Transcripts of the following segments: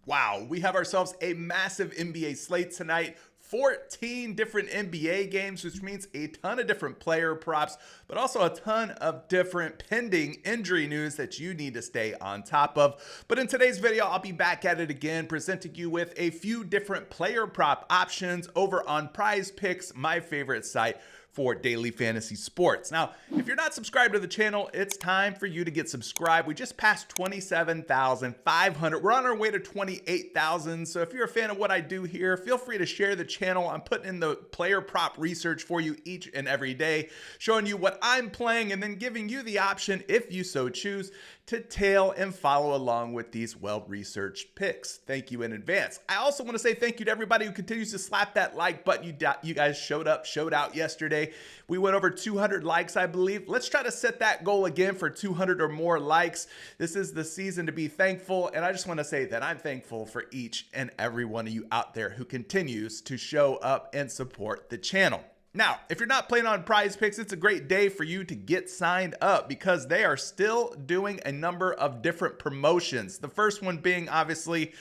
Wow, we have ourselves a massive NBA slate tonight. 14 different NBA games, which means a ton of different player props, but also a ton of different pending injury news that you need to stay on top of. But in today's video, I'll be back at it again, presenting you with a few different player prop options over on PrizePicks, my favorite site for daily fantasy sports. Now, if you're not subscribed to the channel, it's time for you to get subscribed. We just passed 27,500. We're on our way to 28,000. So if you're a fan of what I do here, feel free to share the channel. I'm putting in the player prop research for you each and every day, showing you what I'm playing and then giving you the option, if you so choose, to tail and follow along with these well-researched picks. Thank you in advance. I also want to say thank you to everybody who continues to slap that like button. You guys showed out yesterday. We went over 200 likes, I believe. Let's try to set that goal again for 200 or more likes. This is the season to be thankful, and I just want to say that I'm thankful for each and every one of you out there who continues to show up and support the channel. Now, if you're not playing on PrizePicks, it's a great day for you to get signed up because they are still doing a number of different promotions. The first one being, obviously,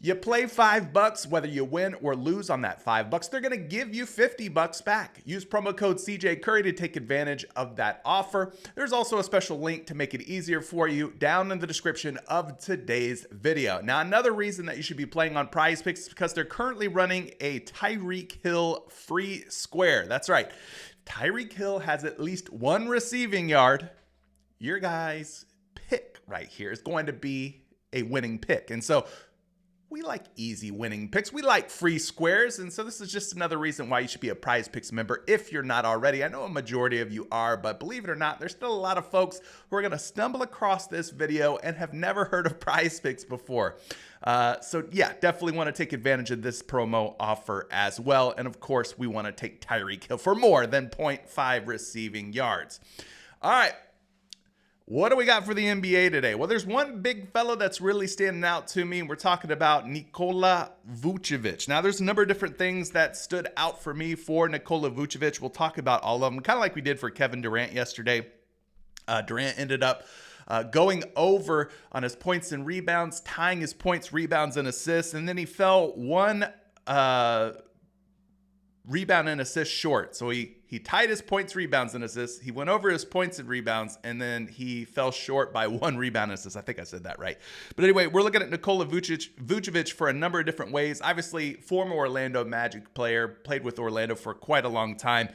you play $5, whether you win or lose on that $5, they're going to give you $50 back. Use promo code CJ Curry to take advantage of that offer. There's also a special link to make it easier for you down in the description of today's video. Now, another reason that you should be playing on PrizePicks is because they're currently running a Tyreek Hill free square. That's right. Tyreek Hill has at least one receiving yard. Your guys' pick right here is going to be a winning pick. And so we like easy winning picks. We like free squares. And so this is just another reason why you should be a PrizePicks member if you're not already. I know a majority of you are, but believe it or not, there's still a lot of folks who are going to stumble across this video and have never heard of PrizePicks before. So yeah, definitely want to take advantage of this promo offer as well. And of course, we want to take Tyreek Hill for more than 0.5 receiving yards. All right. What do we got for the NBA today? Well, there's one big fellow that's really standing out to me. We're talking about Nikola Vucevic. Now, there's a number of different things that stood out for me for Nikola Vucevic. We'll talk about all of them, kind of like we did for Kevin Durant yesterday. Durant ended up going over on his points and rebounds, tying his points, rebounds, and assists, and then he fell one rebound and assist short. So he tied his points, rebounds, and assists. He went over his points and rebounds, and then he fell short by one rebound and assist. I think I said that right. But anyway, we're looking at Nikola Vucevic for a number of different ways. Obviously, former Orlando Magic player, played with Orlando for quite a long time.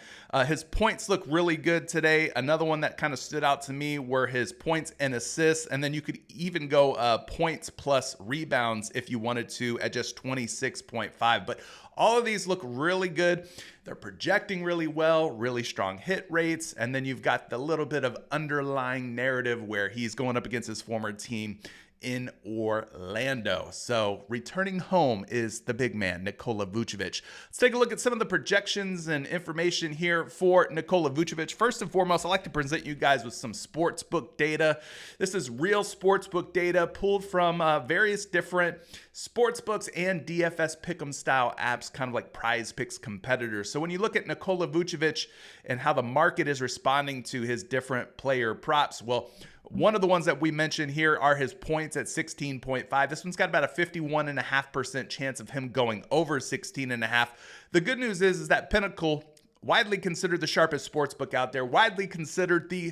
His points look really good today. Another one that kind of stood out to me were his points and assists, and then you could even go points plus rebounds if you wanted to at just 26.5. But all of these look really good. They're projecting really well, really strong hit rates. And then you've got the little bit of underlying narrative where he's going up against his former team in Orlando. So returning home is the big man, Nikola Vucevic. Let's take a look at some of the projections and information here for Nikola Vucevic. First and foremost, I'd like to present you guys with some sportsbook data. This is real sportsbook data pulled from various different sportsbooks and DFS pick'em style apps, kind of like PrizePicks competitors. So when you look at Nikola Vucevic and how the market is responding to his different player props, well, one of the ones that we mentioned here are his points at 16.5. This one's got about a 51.5% chance of him going over 16.5. The good news is that Pinnacle, widely considered the sharpest sportsbook out there, widely considered the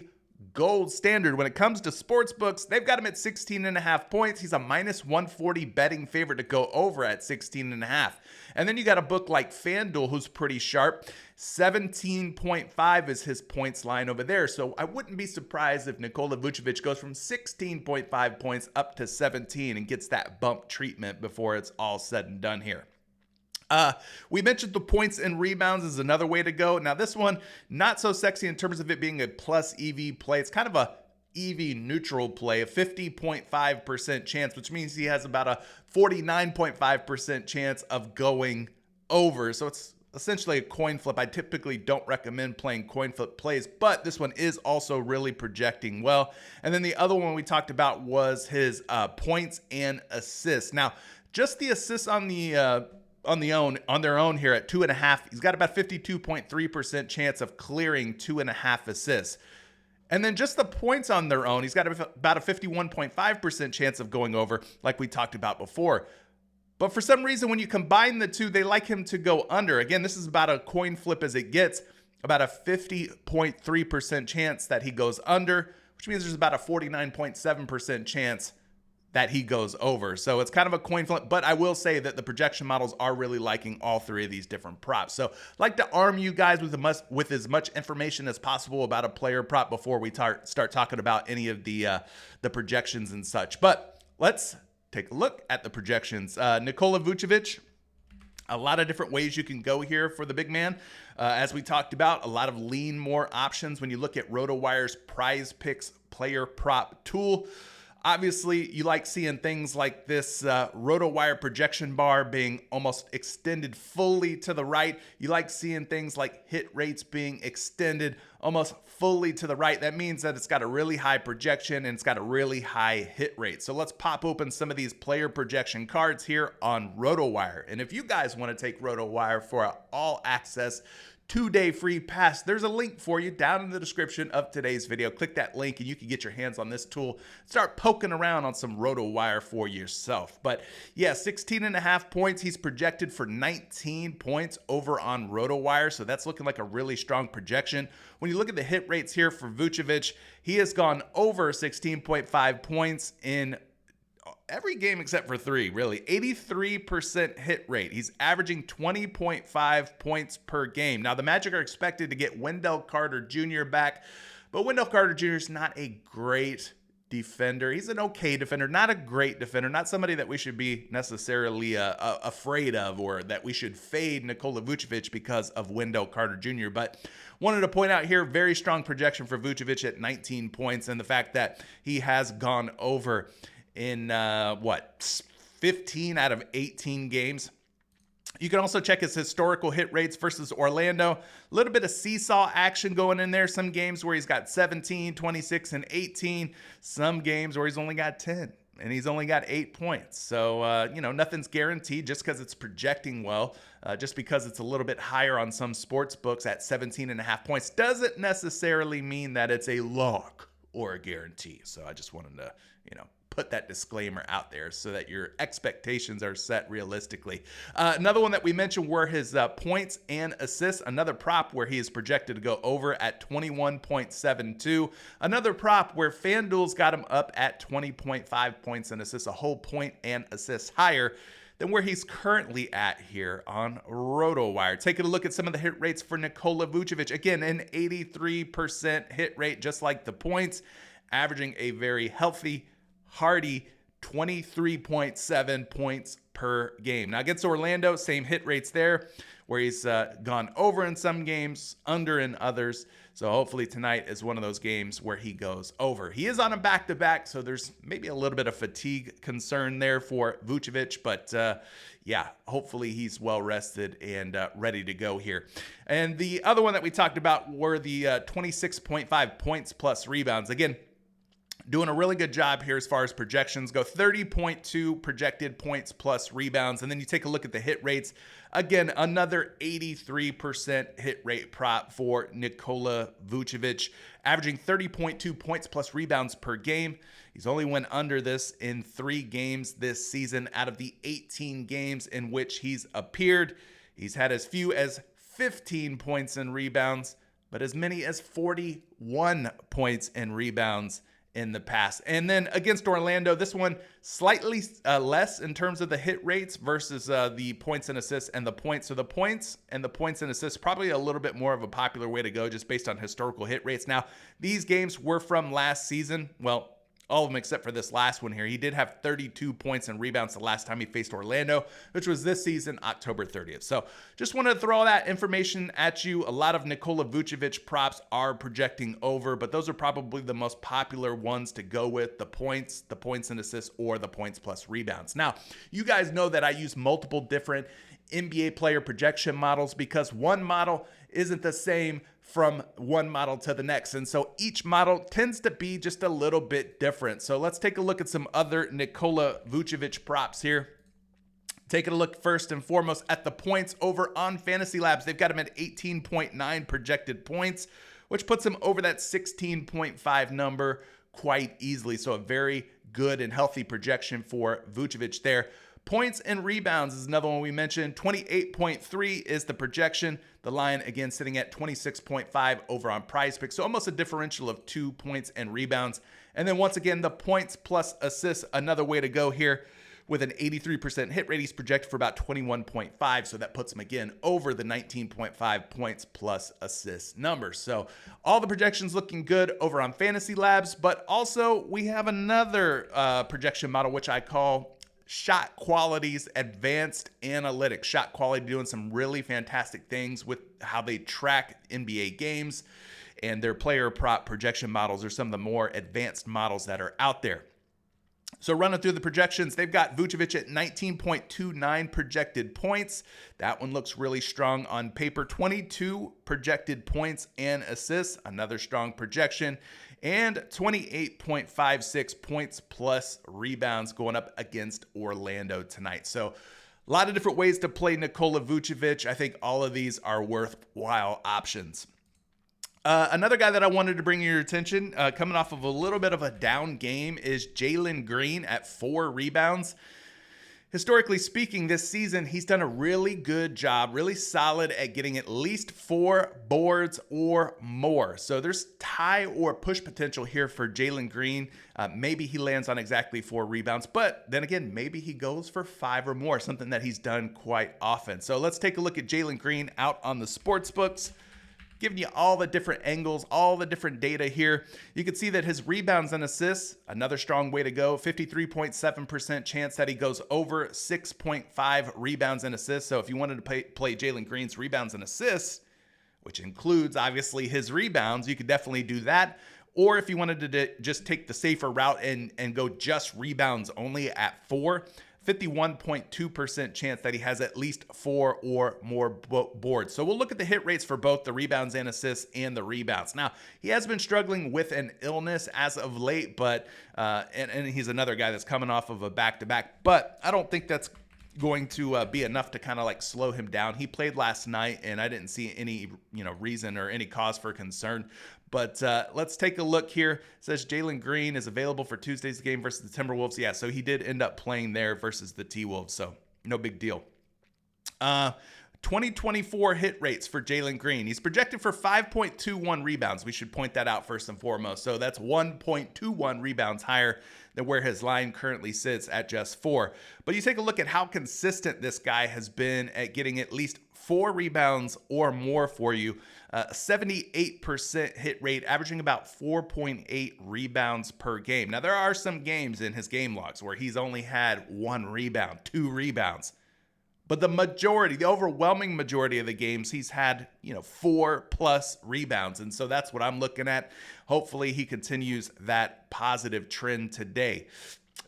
gold standard when it comes to sports books. They've got him at 16.5 points. He's a minus 140 betting favorite to go over at 16.5. And then you got a book like FanDuel, who's pretty sharp. 17.5 is his points line over there. So I wouldn't be surprised if Nikola Vucevic goes from 16.5 points up to 17 and gets that bump treatment before it's all said and done here. We mentioned the points and rebounds is another way to go. Now this one, not so sexy in terms of it being a plus EV play. It's kind of a EV neutral play, a 50.5% chance, which means he has about a 49.5% chance of going over. So it's essentially a coin flip. I typically don't recommend playing coin flip plays, but this one is also really projecting well. And then the other one we talked about was his points and assists. Now, just the assists on their own here at 2.5. He's got about 52.3% chance of clearing 2.5 assists. And then just the points on their own, he's got about a 51.5% chance of going over, like we talked about before. But for some reason, when you combine the two, they like him to go under. Again, this is about a coin flip as it gets, about a 50.3% chance that he goes under, which means there's about a 49.7% chance that he goes over. So it's kind of a coin flip, but I will say that the projection models are really liking all three of these different props. So I'd like to arm you guys with as much information as possible about a player prop before we start talking about any of the projections and such. But let's take a look at the projections. Nikola Vucevic, a lot of different ways you can go here for the big man. As we talked about, a lot of lean more options when you look at RotoWire's PrizePicks player prop tool. Obviously, you like seeing things like this RotoWire projection bar being almost extended fully to the right. You like seeing things like hit rates being extended almost fully to the right. That means that it's got a really high projection and it's got a really high hit rate. So let's pop open some of these player projection cards here on RotoWire. And if you guys want to take RotoWire for an all-access 2-day free pass, there's a link for you down in the description of today's video. Click that link and you can get your hands on this tool. Start poking around on some RotoWire for yourself. But yeah, 16.5 points. He's projected for 19 points over on RotoWire. So that's looking like a really strong projection. When you look at the hit rates here for Vucevic, he has gone over 16.5 points in every game except for 3, really. 83% hit rate. He's averaging 20.5 points per game. Now, the Magic are expected to get Wendell Carter Jr. back, but Wendell Carter Jr. is not a great defender. He's an okay defender, not a great defender, not somebody that we should be necessarily afraid of or that we should fade Nikola Vucevic because of Wendell Carter Jr. But wanted to point out here, very strong projection for Vucevic at 19 points and the fact that he has gone over in 15 out of 18 games. You can also check his historical hit rates versus Orlando. A little bit of seesaw action going in there. Some games where he's got 17, 26, and 18. Some games where he's only got 10 and he's only got 8 points. So, nothing's guaranteed just because it's projecting well. Just because it's a little bit higher on some sports books at 17.5 points doesn't necessarily mean that it's a lock or a guarantee. So I just wanted to, put that disclaimer out there so that your expectations are set realistically. Another one that we mentioned were his points and assists. Another prop where he is projected to go over at 21.72. Another prop where FanDuel's got him up at 20.5 points and assists, a whole point and assists higher than where he's currently at here on RotoWire. Taking a look at some of the hit rates for Nikola Vucevic. Again, an 83% hit rate, just like the points, averaging a very healthy, hardy 23.7 points per game. Now against Orlando, same hit rates there, where he's gone over in some games, under in others. So hopefully tonight is one of those games where he goes over. He is on a back-to-back, so there's maybe a little bit of fatigue concern there for Vucevic, but hopefully he's well rested and ready to go here. And the other one that we talked about were the 26.5 points plus rebounds. Again, doing a really good job here as far as projections go. 30.2 projected points plus rebounds. And then you take a look at the hit rates. Again, another 83% hit rate prop for Nikola Vucevic, averaging 30.2 points plus rebounds per game. He's only went under this in 3 games this season out of the 18 games in which he's appeared. He's had as few as 15 points and rebounds, but as many as 41 points and rebounds in the past. And then against Orlando, this one slightly less in terms of the hit rates versus the points and assists and the points. So the points and the assists, probably a little bit more of a popular way to go just based on historical hit rates. Now, these games were from last season. Well, all of them except for this last one here. He did have 32 points and rebounds the last time he faced Orlando, which was this season, October 30th. So just wanted to throw all that information at you. A lot of Nikola Vucevic props are projecting over, but those are probably the most popular ones to go with: the points and assists, or the points plus rebounds. Now, you guys know that I use multiple different NBA player projection models because one model isn't the same from one model to the next. And so each model tends to be just a little bit different. So let's take a look at some other Nikola Vucevic props here. Taking a look first and foremost at the points over on Fantasy Labs. They've got him at 18.9 projected points, which puts him over that 16.5 number quite easily. So a very good and healthy projection for Vucevic there. Points and rebounds is another one we mentioned. 28.3 is the projection. The line, again, sitting at 26.5 over on PrizePicks. So almost a differential of 2 points and rebounds. And then once again, the points plus assists, another way to go here. With an 83% hit rate, he's projected for about 21.5. So that puts him again over the 19.5 points plus assists number. So all the projections looking good over on Fantasy Labs. But also we have another projection model, which I call Shot Quality's Advanced Analytics. Shot Quality doing some really fantastic things with how they track NBA games, and their player prop projection models are some of the more advanced models that are out there. So running through the projections, they've got Vucevic at 19.29 projected points. That one looks really strong on paper. 22 projected points and assists, another strong projection. And 28.56 points plus rebounds going up against Orlando tonight. So a lot of different ways to play Nikola Vucevic. I think all of these are worthwhile options. Another guy that I wanted to bring your attention, coming off of a little bit of a down game, is Jalen Green at 4 rebounds. Historically speaking, this season, he's done a really good job, really solid at getting at least 4 boards or more. So there's tie or push potential here for Jalen Green. Maybe he lands on exactly 4 rebounds, but then again, maybe he goes for 5 or more, something that he's done quite often. So let's take a look at Jalen Green out on the sports books, giving you all the different angles, all the different data here. You can see that his rebounds and assists, another strong way to go, 53.7% chance that he goes over 6.5 rebounds and assists. So if you wanted to play Jalen Green's rebounds and assists, which includes obviously his rebounds, you could definitely do that. Or if you wanted to just take the safer route and go just rebounds only at 4, 51.2% chance that he has at least 4 or more boards. So we'll look at the hit rates for both the rebounds and assists and the rebounds. Now, he has been struggling with an illness as of late, but and he's another guy that's coming off of a back-to-back, but I don't think that's going to be enough to kind of like slow him down. He played last night, and I didn't see any reason or any cause for concern. But let's take a look here. It says Jalen Green is available for Tuesday's game versus the Timberwolves. Yeah, so he did end up playing there versus the T-Wolves, so no big deal. 2024 hit rates for Jalen Green. He's projected for 5.21 rebounds. We should point that out first and foremost. So that's 1.21 rebounds higher than where his line currently sits at just 4. But you take a look at how consistent this guy has been at getting at least 4 rebounds or more for you. 78% hit rate, averaging about 4.8 rebounds per game. Now, there are some games in his game logs where he's only had 1 rebound, 2 rebounds. But the overwhelming majority of the games, he's had, 4+ rebounds. And so that's what I'm looking at. Hopefully he continues that positive trend today.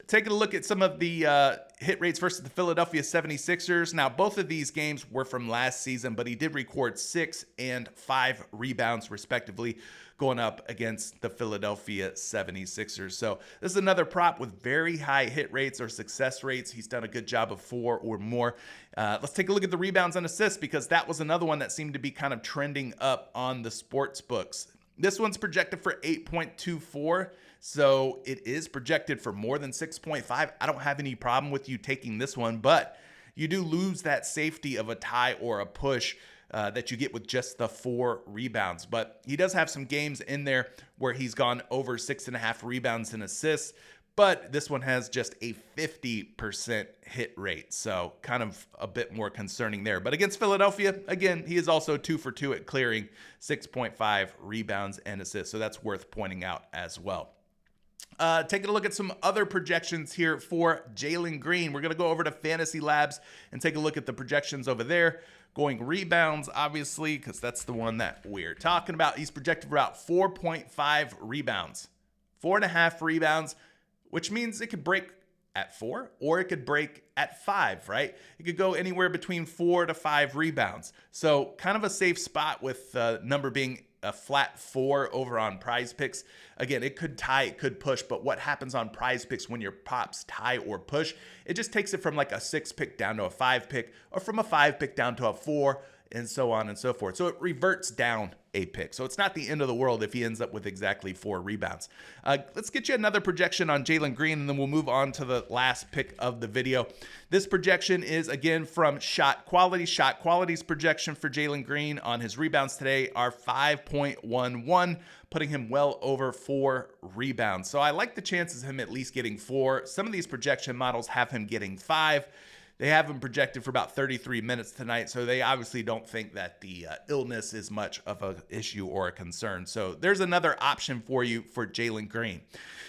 Taking a look at some of the hit rates versus the Philadelphia 76ers. Now, both of these games were from last season, but he did record 6 and 5 rebounds, respectively, going up against the Philadelphia 76ers. So this is another prop with very high hit rates or success rates. He's done a good job of 4 or more. Let's take a look at the rebounds and assists, because that was another one that seemed to be kind of trending up on the sports books. This one's projected for 8.24. So it is projected for more than 6.5. I don't have any problem with you taking this one, but you do lose that safety of a tie or a push that you get with just the 4 rebounds. But he does have some games in there where he's gone over 6.5 rebounds and assists, but this one has just a 50% hit rate. So kind of a bit more concerning there. But against Philadelphia, again, he is also 2 for 2 at clearing 6.5 rebounds and assists. So that's worth pointing out as well. Taking a look at some other projections here for Jalen Green. We're going to go over to Fantasy Labs and take a look at the projections over there. Going rebounds, obviously, because that's the one that we're talking about. He's projected for about 4.5 rebounds. 4.5 rebounds, which means it could break at 4 or it could break at 5, right? It could go anywhere between 4 to 5 rebounds. So kind of a safe spot with the number being a flat 4 over on PrizePicks. Again, it could tie, it could push, but what happens on PrizePicks when your props tie or push, it just takes it from like a 6 pick down to a 5 pick, or from a 5 pick down to a 4, and so on and so forth. So it reverts down a pick. So it's not the end of the world if he ends up with exactly 4 rebounds. Let's get you another projection on Jalen Green, and then we'll move on to the last pick of the video. This projection is, again, from Shot Quality. Shot Quality's projection for Jalen Green on his rebounds today are 5.11, putting him well over 4 rebounds. So I like the chances of him at least getting 4. Some of these projection models have him getting 5. They have him projected for about 33 minutes tonight, so they obviously don't think that the illness is much of an issue or a concern. So there's another option for you for Jalen Green.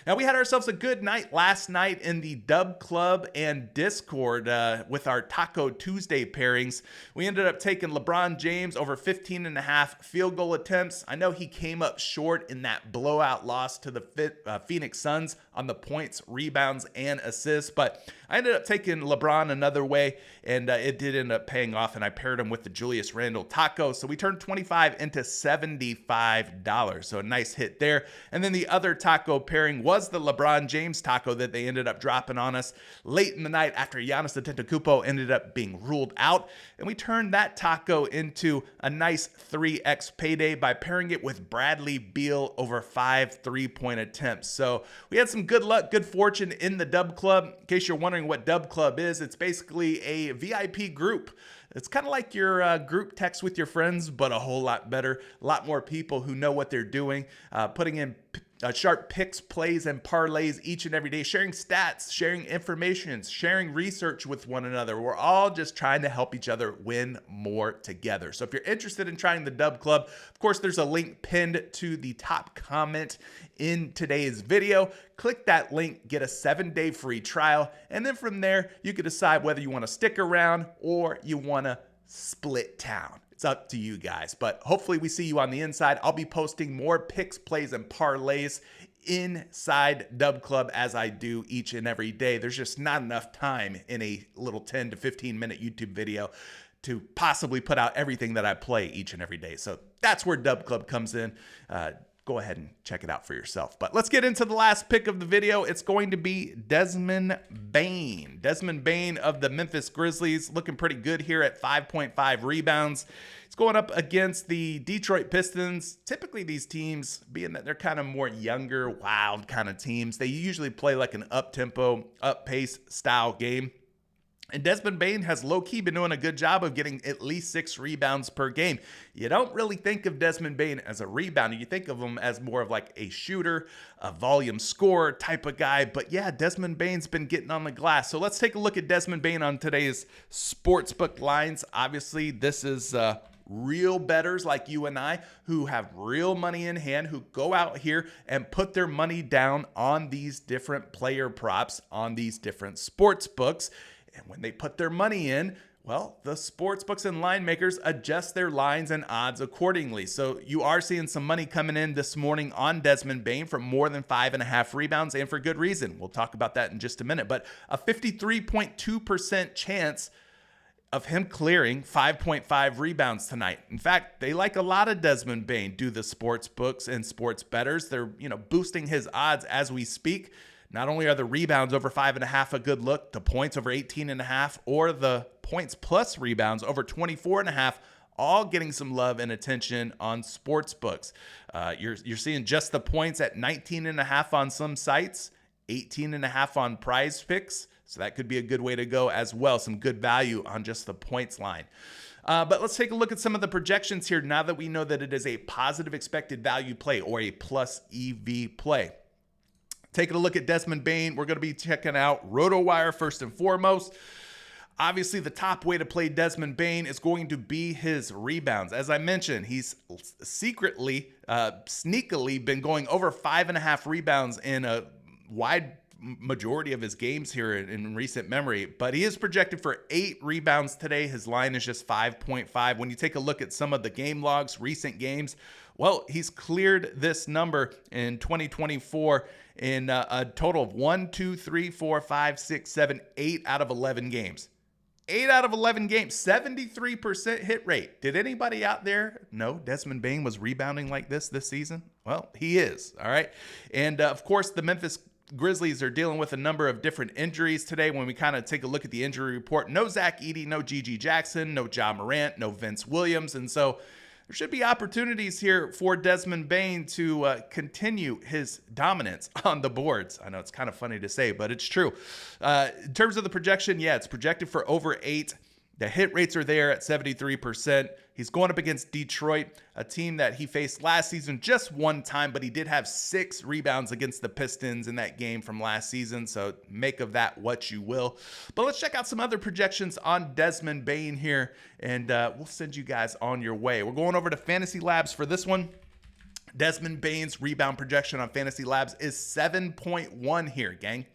Now, we had ourselves a good night last night in the Dub Club and Discord with our Taco Tuesday pairings. We ended up taking LeBron James over 15.5 field goal attempts. I know he came up short in that blowout loss to the Phoenix Suns on the points, rebounds, and assists, but I ended up taking LeBron another way, and it did end up paying off, and I paired him with the Julius Randle taco, so we turned 25 into $75, so a nice hit there. And then the other taco pairing was the LeBron James taco that they ended up dropping on us late in the night after Giannis Antetokounmpo ended up being ruled out, and we turned that taco into a nice 3x payday by pairing it with Bradley Beal over 5 3-point attempts. So we had some good luck, good fortune in the Dub Club. In case you're wondering what Dub Club is, it's basically a VIP group. It's kind of like your group text with your friends, but a whole lot better. A lot more people who know what they're doing, putting in sharp picks, plays, and parlays each and every day, sharing stats, sharing information, sharing research with one another. We're all just trying to help each other win more together. So if you're interested in trying the Dub Club, of course, there's a link pinned to the top comment in today's video. Click that link, get a 7-day free trial, and then from there, you can decide whether you want to stick around or you want to split town. It's up to you guys, but hopefully we see you on the inside. I'll be posting more picks, plays, and parlays inside Dub Club as I do each and every day. There's just not enough time in a little 10 to 15 minute YouTube video to possibly put out everything that I play each and every day. So that's where Dub Club comes in. Go ahead and check it out for yourself. But let's get into the last pick of the video. It's going to be Desmond Bane. Desmond Bane of the Memphis Grizzlies, looking pretty good here at 5.5 rebounds. It's going up against the Detroit Pistons. Typically these teams, being that they're kind of more younger, wild kind of teams, they usually play like an up-tempo, up-pace style game. And Desmond Bane has low-key been doing a good job of getting at least 6 rebounds per game. You don't really think of Desmond Bane as a rebounder. You think of him as more of like a shooter, a volume scorer type of guy. But yeah, Desmond Bane's been getting on the glass. So let's take a look at Desmond Bane on today's sportsbook lines. Obviously, this is real bettors like you and I who have real money in hand, who go out here and put their money down on these different player props, on these different sports books. And when they put their money in, well, the sports books and line makers adjust their lines and odds accordingly. So you are seeing some money coming in this morning on Desmond Bane for more than 5.5 rebounds, and for good reason. We'll talk about that in just a minute. But a 53.2% chance of him clearing 5.5 rebounds tonight. In fact, they like a lot of Desmond Bane, do the sports books and sports bettors. They're, boosting his odds as we speak. Not only are the rebounds over 5.5 a good look, the points over 18.5 or the points plus rebounds over 24.5, all getting some love and attention on sports books. You're seeing just the points at 19.5 on some sites, 18.5 on PrizePicks. So that could be a good way to go as well. Some good value on just the points line. But let's take a look at some of the projections here now that we know that it is a positive expected value play or a plus EV play. Taking a look at Desmond Bane, we're going to be checking out RotoWire first and foremost. Obviously, the top way to play Desmond Bane is going to be his rebounds. As I mentioned, he's secretly, sneakily been going over 5.5 rebounds in a wide majority of his games here in recent memory, but he is projected for 8 rebounds today. His line is just 5.5. When you take a look at some of the game logs, recent games, well, he's cleared this number in 2024 in a total of 1, 2, 3, 4, 5, 6, 7, 8 out of 11 games. 8 out of 11 games, 73% hit rate. Did anybody out there know Desmond Bane was rebounding like this season? Well, he is, all right? And, of course, the Memphis Grizzlies are dealing with a number of different injuries today. When we kind of take a look at the injury report, no Zach Edey, no Gigi Jackson, no Ja Morant, no Vince Williams. And so there should be opportunities here for Desmond Bane to continue his dominance on the boards. I know it's kind of funny to say, but it's true. In terms of the projection, yeah, it's projected for over 8. The hit rates are there at 73%. He's going up against Detroit, a team that he faced last season just one time, but he did have 6 rebounds against the Pistons in that game from last season, so make of that what you will. But let's check out some other projections on Desmond Bane here, and we'll send you guys on your way. We're going over to Fantasy Labs for this one. Desmond Bane's rebound projection on Fantasy Labs is 7.1 here, gang.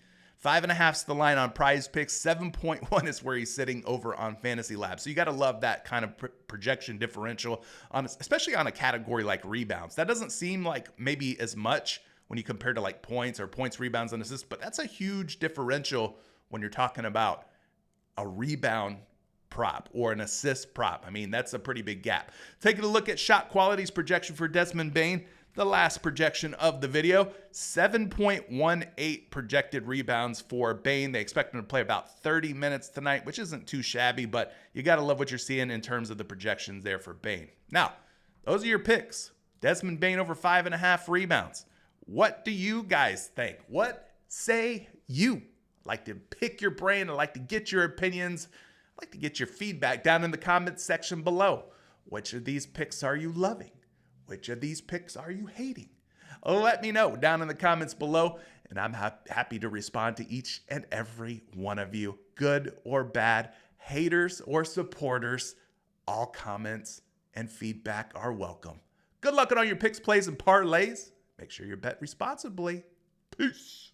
5.5 is the line on PrizePicks. 7.1 is where he's sitting over on Fantasy Labs. So you got to love that kind of projection differential, especially on a category like rebounds. That doesn't seem like maybe as much when you compare to like points or points, rebounds, and assists, but that's a huge differential when you're talking about a rebound prop or an assist prop. I mean, that's a pretty big gap. Taking a look at shot quality's projection for Desmond Bane. The last projection of the video, 7.18 projected rebounds for Bane. They expect him to play about 30 minutes tonight, which isn't too shabby, but you got to love what you're seeing in terms of the projections there for Bane. Now, those are your picks. Desmond Bane over 5.5 rebounds. What do you guys think? What say you? I'd like to pick your brain. I'd like to get your opinions. I'd like to get your feedback down in the comments section below. Which of these picks are you loving? Which of these picks are you hating? Let me know down in the comments below, and I'm happy to respond to each and every one of you, good or bad, haters or supporters. All comments and feedback are welcome. Good luck on all your picks, plays, and parlays. Make sure you bet responsibly. Peace.